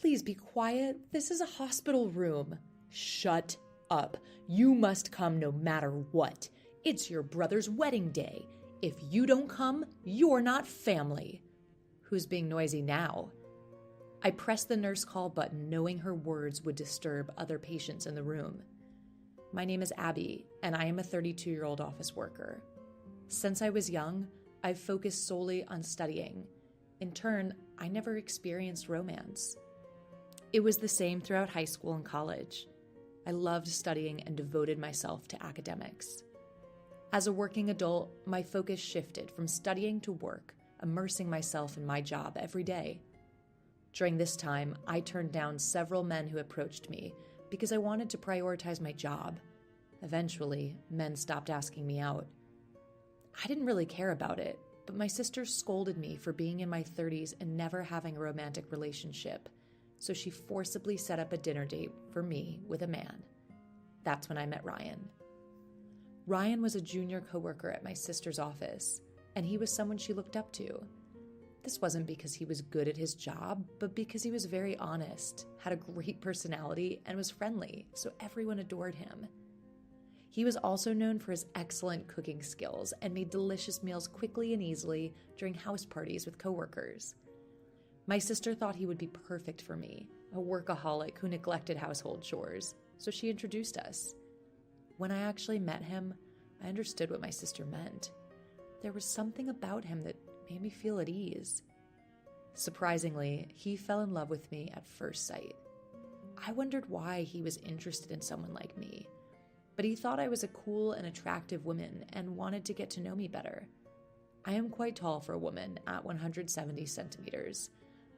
please be quiet? This is a hospital room. Shut up. You must come no matter what. It's your brother's wedding day. If you don't come, you're not family. Who's being noisy now? I pressed the nurse call button, knowing her words would disturb other patients in the room. My name is Abby, and I am a 32-year-old office worker. Since I was young, I've focused solely on studying. In turn, I never experienced romance. It was the same throughout high school and college. I loved studying and devoted myself to academics. As a working adult, my focus shifted from studying to work, immersing myself in my job every day. During this time, I turned down several men who approached me because I wanted to prioritize my job. Eventually, men stopped asking me out. I didn't really care about it, but my sister scolded me for being in my 30s and never having a romantic relationship, so she forcibly set up a dinner date for me with a man. That's when I met Ryan. Ryan was a junior coworker at my sister's office, and he was someone she looked up to. This wasn't because he was good at his job, but because he was very honest, had a great personality, and was friendly, so everyone adored him. He was also known for his excellent cooking skills and made delicious meals quickly and easily during house parties with coworkers. My sister thought he would be perfect for me, a workaholic who neglected household chores, so she introduced us. When I actually met him, I understood what my sister meant. There was something about him that made me feel at ease. Surprisingly, he fell in love with me at first sight. I wondered why he was interested in someone like me, but he thought I was a cool and attractive woman and wanted to get to know me better. I am quite tall for a woman at 170 centimeters,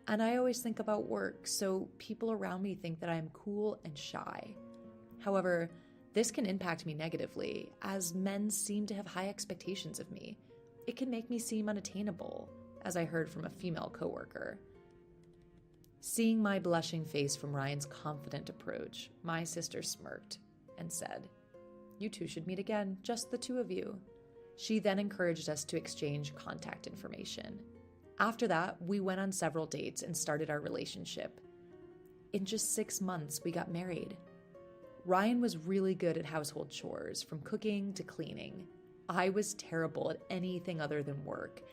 and I always think about work, so people around me think that I am cool and shy. However, this can impact me negatively, as men seem to have high expectations of me. It can make me seem unattainable, as I heard from a female coworker. Seeing my blushing face from Ryan's confident approach, my sister smirked and said, "You two should meet again, just the two of you." She then encouraged us to exchange contact information. After that, we went on several dates and started our relationship. In just 6 months, we got married. Ryan was really good at household chores, from cooking to cleaning. I was terrible at anything other than work,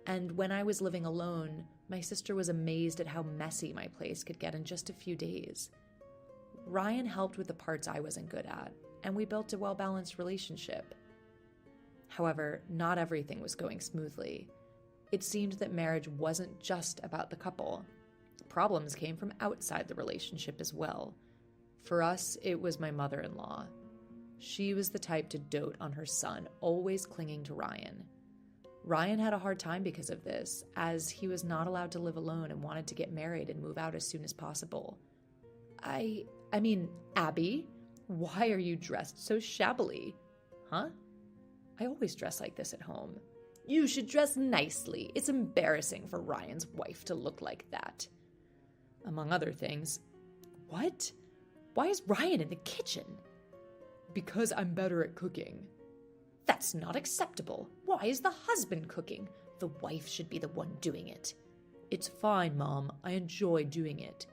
and when I was living alone, my sister was amazed at how messy my place could get in just a few days. Ryan helped with the parts I wasn't good at, and we built a well-balanced relationship. However, not everything was going smoothly. It seemed that marriage wasn't just about the couple. Problems came from outside the relationship as well. For us, it was my mother-in-law. She was the type to dote on her son, always clinging to Ryan. Ryan had a hard time because of this, as he was not allowed to live alone and wanted to get married and move out as soon as possible. I mean, Abby, why are you dressed so shabbily? Huh? I always dress like this at home. You should dress nicely. It's embarrassing for Ryan's wife to look like that. Among other things. What? Why is Ryan in the kitchen? Because I'm better at cooking. That's not acceptable. Why is the husband cooking? The wife should be the one doing it. It's fine, Mom. I enjoy doing it.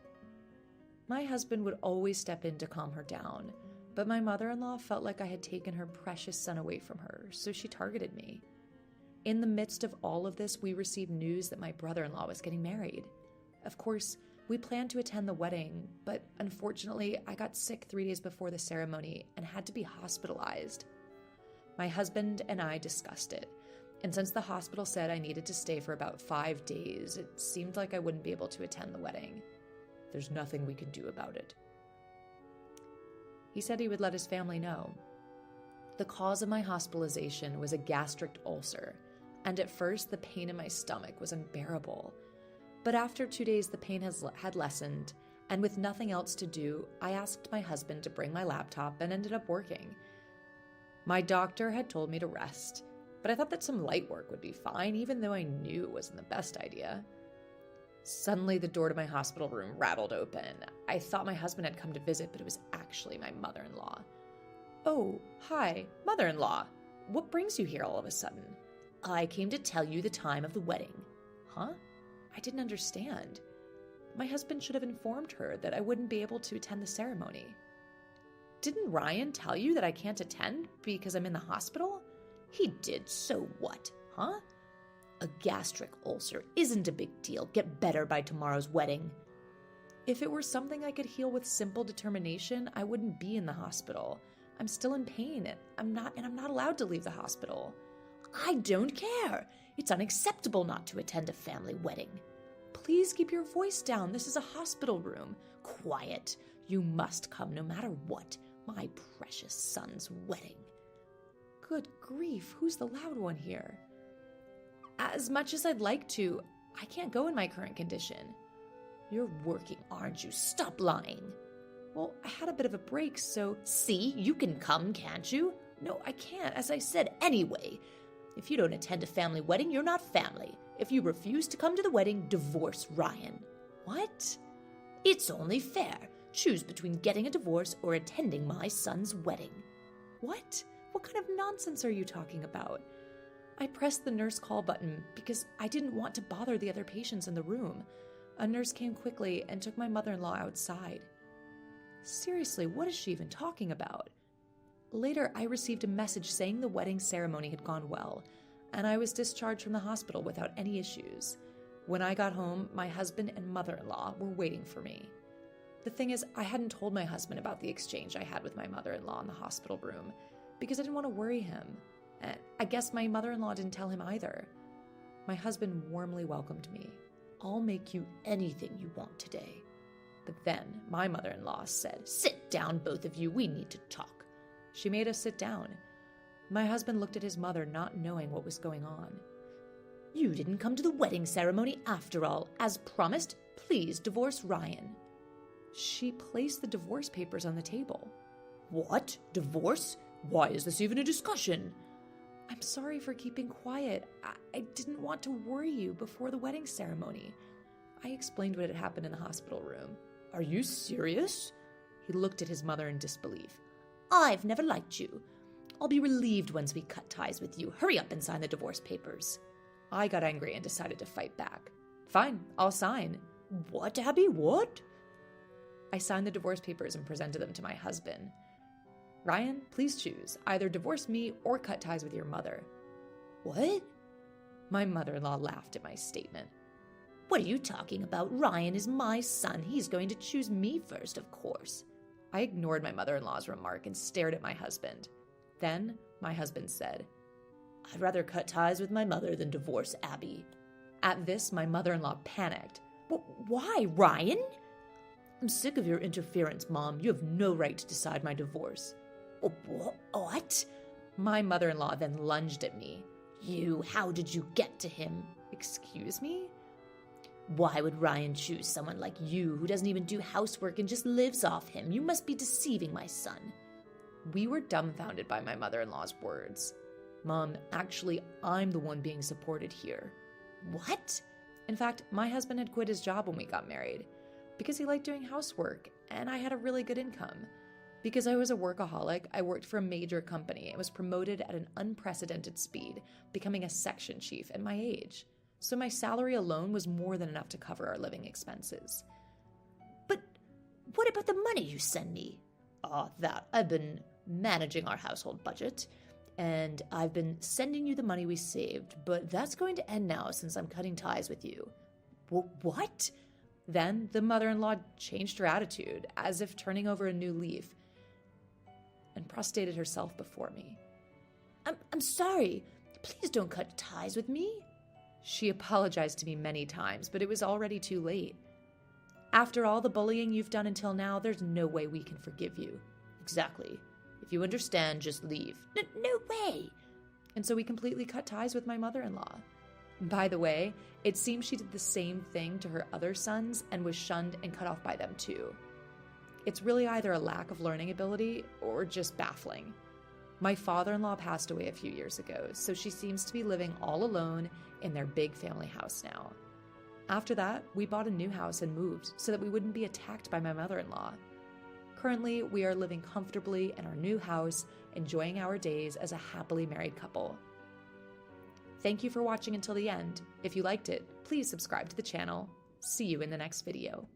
My husband would always step in to calm her down, but my mother-in-law felt like I had taken her precious son away from her, so she targeted me. In the midst of all of this, we received news that my brother-in-law was getting married. Of course, we planned to attend the wedding, but unfortunately, I got sick 3 days before the ceremony and had to be hospitalized. My husband and I discussed it, and since the hospital said I needed to stay for about 5 days, it seemed like I wouldn't be able to attend the wedding. There's nothing we can do about it. He said he would let his family know. The cause of my hospitalization was a gastric ulcer, and at first the pain in my stomach was unbearable. But after 2 days, the pain had lessened, and with nothing else to do, I asked my husband to bring my laptop and ended up working. My doctor had told me to rest, but I thought that some light work would be fine, even though I knew it wasn't the best idea. Suddenly, the door to my hospital room rattled open. I thought my husband had come to visit, but it was actually my mother-in-law. "Oh, hi, mother-in-law. What brings you here all of a sudden?" "I came to tell you the time of the wedding." "Huh?" I didn't understand. My husband should have informed her that I wouldn't be able to attend the ceremony. Didn't Ryan tell you that I can't attend because I'm in the hospital? He did, so what, huh? A gastric ulcer isn't a big deal. Get better by tomorrow's wedding. If it were something I could heal with simple determination, I wouldn't be in the hospital. I'm still in pain, and I'm not allowed to leave the hospital. I don't care. It's unacceptable not to attend a family wedding. Please keep your voice down. This is a hospital room. Quiet. You must come no matter what. My precious son's wedding. Good grief, who's the loud one here? As much as I'd like to, I can't go in my current condition. You're working, aren't you? Stop lying. Well, I had a bit of a break, so... See, you can come, can't you? No, I can't, as I said anyway. If you don't attend a family wedding, you're not family. If you refuse to come to the wedding, divorce Ryan. What? It's only fair. Choose between getting a divorce or attending my son's wedding. What? What kind of nonsense are you talking about? I pressed the nurse call button because I didn't want to bother the other patients in the room. A nurse came quickly and took my mother-in-law outside. Seriously, what is she even talking about? Later, I received a message saying the wedding ceremony had gone well, and I was discharged from the hospital without any issues. When I got home, my husband and mother-in-law were waiting for me. The thing is, I hadn't told my husband about the exchange I had with my mother-in-law in the hospital room because I didn't want to worry him. I guess my mother-in-law didn't tell him either. My husband warmly welcomed me. I'll make you anything you want today. But then my mother-in-law said, Sit down, both of you. We need to talk. She made us sit down. My husband looked at his mother, not knowing what was going on. You didn't come to the wedding ceremony after all. As promised, please divorce Ryan. She placed the divorce papers on the table. What? Divorce? Why is this even a discussion? I'm sorry for keeping quiet. I didn't want to worry you before the wedding ceremony. I explained what had happened in the hospital room. Are you serious? He looked at his mother in disbelief. I've never liked you. I'll be relieved once we cut ties with you. Hurry up and sign the divorce papers. I got angry and decided to fight back. Fine, I'll sign. What, Abby? What? I signed the divorce papers and presented them to my husband. Ryan, please choose. Either divorce me or cut ties with your mother. What? My mother-in-law laughed at my statement. What are you talking about? Ryan is my son. He's going to choose me first, of course. I ignored my mother-in-law's remark and stared at my husband. Then my husband said, I'd rather cut ties with my mother than divorce Abby. At this, my mother-in-law panicked. Why, Ryan? I'm sick of your interference, Mom. You have no right to decide my divorce. What? My mother-in-law then lunged at me. How did you get to him? Excuse me? Why would Ryan choose someone like you who doesn't even do housework and just lives off him? You must be deceiving my son. We were dumbfounded by my mother-in-law's words. Mom, actually, I'm the one being supported here. What? In fact, my husband had quit his job when we got married because he liked doing housework, and I had a really good income. Because I was a workaholic, I worked for a major company and was promoted at an unprecedented speed, becoming a section chief at my age. So my salary alone was more than enough to cover our living expenses. But what about the money you send me? I've been managing our household budget, and I've been sending you the money we saved, but that's going to end now since I'm cutting ties with you. What? Then the mother-in-law changed her attitude, as if turning over a new leaf, and prostrated herself before me. I'm sorry. Please don't cut ties with me. She apologized to me many times, but it was already too late. After all the bullying you've done until now, there's no way we can forgive you. Exactly. If you understand, just leave. No way. And so we completely cut ties with my mother-in-law. By the way, it seems she did the same thing to her other sons and was shunned and cut off by them too. It's really either a lack of learning ability or just baffling. My father-in-law passed away a few years ago, so she seems to be living all alone in their big family house now. After that, we bought a new house and moved so that we wouldn't be attacked by my mother-in-law. Currently, we are living comfortably in our new house, enjoying our days as a happily married couple. Thank you for watching until the end. If you liked it, please subscribe to the channel. See you in the next video.